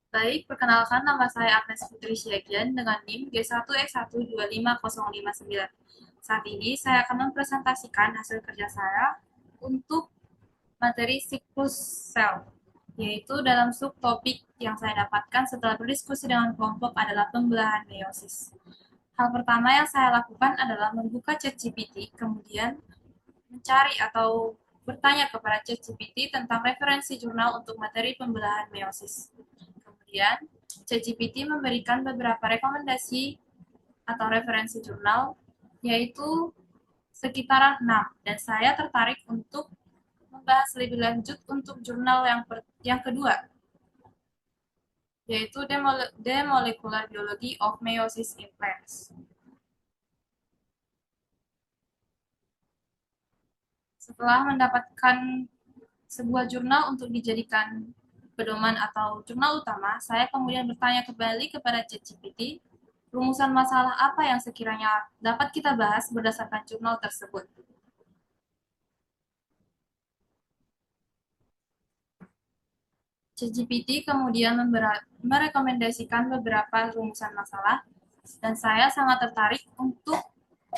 Baik, perkenalkan nama saya Agnes Putri Syagian dengan NIM G1X125059. Saat ini saya akan mempresentasikan hasil kerja saya untuk materi siklus sel, yaitu dalam subtopik yang saya dapatkan setelah berdiskusi dengan kelompok adalah pembelahan meiosis. Hal pertama yang saya lakukan adalah membuka ChatGPT, kemudian mencari atau bertanya kepada ChatGPT tentang referensi jurnal untuk materi pembelahan meiosis. Kemudian, ChatGPT memberikan beberapa rekomendasi atau referensi jurnal, yaitu sekitaran 6, dan saya tertarik untuk membahas lebih lanjut untuk jurnal yang kedua, yaitu The Molecular Biology of Meiosis in Plants. Setelah mendapatkan sebuah jurnal untuk dijadikan pedoman atau jurnal utama, saya kemudian bertanya kembali kepada ChatGPT, rumusan masalah apa yang sekiranya dapat kita bahas berdasarkan jurnal tersebut. ChatGPT kemudian merekomendasikan beberapa rumusan masalah, dan saya sangat tertarik untuk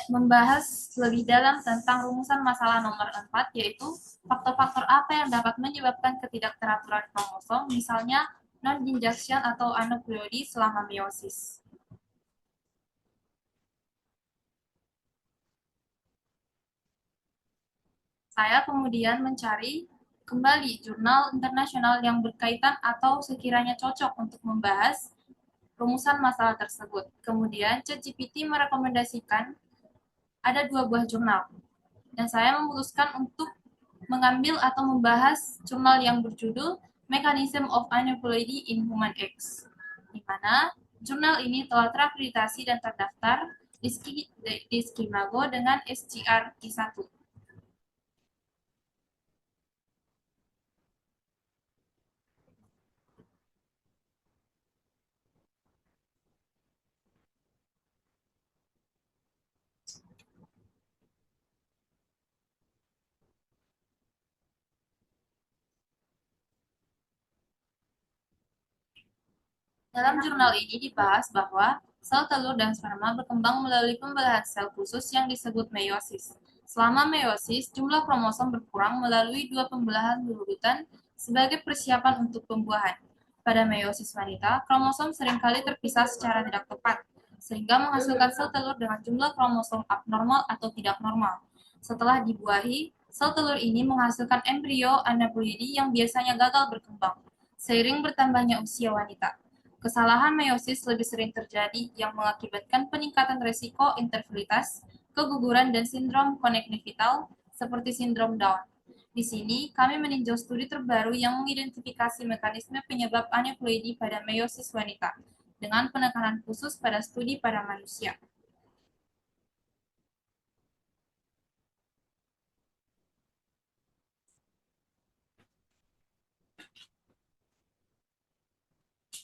membahas lebih dalam tentang rumusan masalah nomor 4, yaitu faktor-faktor apa yang dapat menyebabkan ketidakteraturan kromosom, misalnya non-injection atau aneuploidy selama meiosis. Saya kemudian mencari kembali jurnal internasional yang berkaitan atau sekiranya cocok untuk membahas rumusan masalah tersebut. Kemudian ChatGPT merekomendasikan ada dua buah jurnal, dan saya memutuskan untuk mengambil atau membahas jurnal yang berjudul Mechanism of Aneuploidy in Human Eggs, di mana jurnal ini telah terakreditasi dan terdaftar di Skimago dengan SGR I1. Dalam jurnal ini dibahas bahwa sel telur dan sperma berkembang melalui pembelahan sel khusus yang disebut meiosis. Selama meiosis, jumlah kromosom berkurang melalui dua pembelahan berurutan sebagai persiapan untuk pembuahan. Pada meiosis wanita, kromosom seringkali terpisah secara tidak tepat, sehingga menghasilkan sel telur dengan jumlah kromosom abnormal atau tidak normal. Setelah dibuahi, sel telur ini menghasilkan embrio aneuploidy yang biasanya gagal berkembang, seiring bertambahnya usia wanita. Kesalahan meiosis lebih sering terjadi yang mengakibatkan peningkatan resiko infertilitas, keguguran, dan sindrom konektivital seperti sindrom Down. Di sini, kami meninjau studi terbaru yang mengidentifikasi mekanisme penyebab aneuploidy pada meiosis wanita, dengan penekanan khusus pada studi pada manusia.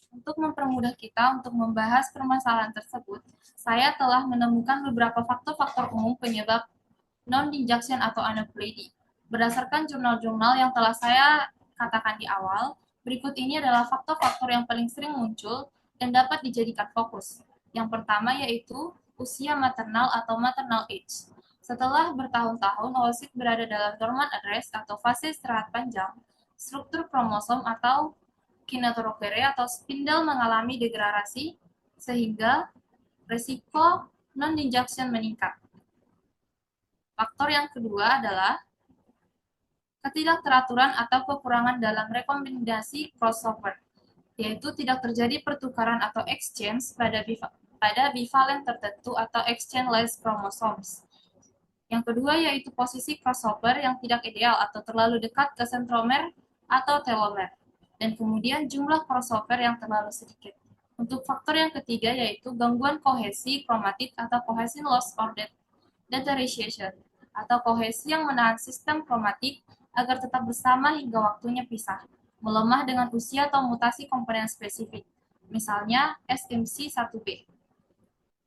Untuk mempermudah kita untuk membahas permasalahan tersebut, saya telah menemukan beberapa faktor-faktor umum penyebab non-injection atau aneuploidy. Berdasarkan jurnal-jurnal yang telah saya katakan di awal, berikut ini adalah faktor-faktor yang paling sering muncul dan dapat dijadikan fokus. Yang pertama yaitu usia maternal atau maternal age. Setelah bertahun-tahun oosit berada dalam dormant arrest atau fase istirahat panjang, struktur kromosom atau kinetoropere atau spindle mengalami degradasi sehingga resiko non-injection meningkat. Faktor yang kedua adalah ketidakteraturan atau kekurangan dalam rekomendasi crossover, yaitu tidak terjadi pertukaran atau exchange pada bivalen tertentu atau exchange-less chromosomes. Yang kedua yaitu posisi crossover yang tidak ideal atau terlalu dekat ke sentromer atau telomer. Dan kemudian jumlah crossover yang terlalu sedikit. Untuk faktor yang ketiga yaitu gangguan kohesi kromatit atau cohesin loss or deterioration, atau kohesi yang menahan sistem kromatik agar tetap bersama hingga waktunya pisah, melemah dengan usia atau mutasi komponen spesifik, misalnya SMC1B.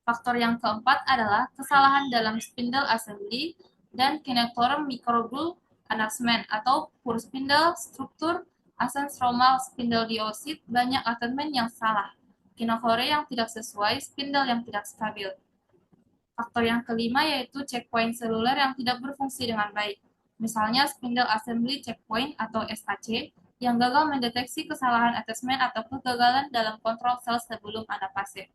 Faktor yang keempat adalah kesalahan dalam spindle assembly dan kinetorum microbule announcement atau poor spindle struktur Asam stromal spindle diosid, banyak atatemen yang salah. Kinofore yang tidak sesuai, spindle yang tidak stabil. Faktor yang kelima yaitu checkpoint seluler yang tidak berfungsi dengan baik. Misalnya spindle assembly checkpoint atau SAC yang gagal mendeteksi kesalahan attachment atau kegagalan dalam kontrol sel sebelum anapase.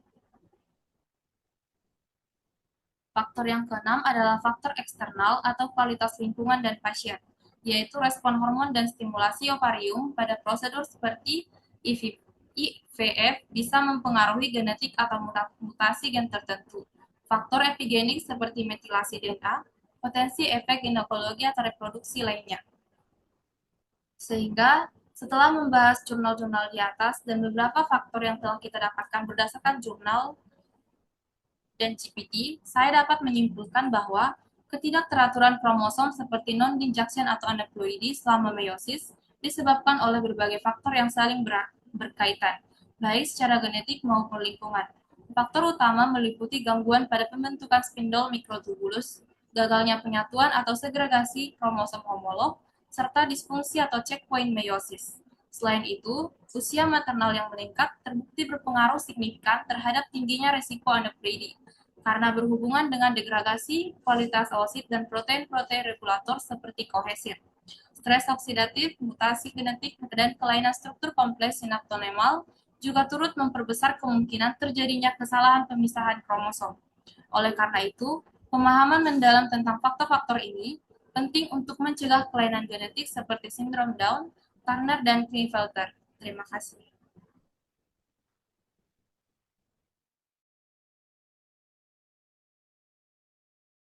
Faktor yang keenam adalah faktor eksternal atau kualitas lingkungan dan pasien, yaitu respon hormon dan stimulasi ovarium pada prosedur seperti IVF bisa mempengaruhi genetik atau mutasi gen tertentu. Faktor epigenik seperti metilasi DNA, potensi efek ginekologi atau reproduksi lainnya. Sehingga setelah membahas jurnal-jurnal di atas dan beberapa faktor yang telah kita dapatkan berdasarkan jurnal dan GPT, saya dapat menyimpulkan bahwa ketidakteraturan kromosom seperti non-injection atau aneuploidi selama meiosis disebabkan oleh berbagai faktor yang saling berkaitan, baik secara genetik maupun lingkungan. Faktor utama meliputi gangguan pada pembentukan spindle mikrotubulus, gagalnya penyatuan atau segregasi kromosom homolog, serta disfungsi atau checkpoint meiosis. Selain itu, usia maternal yang meningkat terbukti berpengaruh signifikan terhadap tingginya resiko aneuploidi, karena berhubungan dengan degradasi kualitas oosit dan protein-protein regulator seperti kohesin. Stres oksidatif, mutasi genetik, dan kelainan struktur kompleks sinaptonemal juga turut memperbesar kemungkinan terjadinya kesalahan pemisahan kromosom. Oleh karena itu, pemahaman mendalam tentang faktor-faktor ini penting untuk mencegah kelainan genetik seperti sindrom Down, Turner, dan Klinefelter. Terima kasih.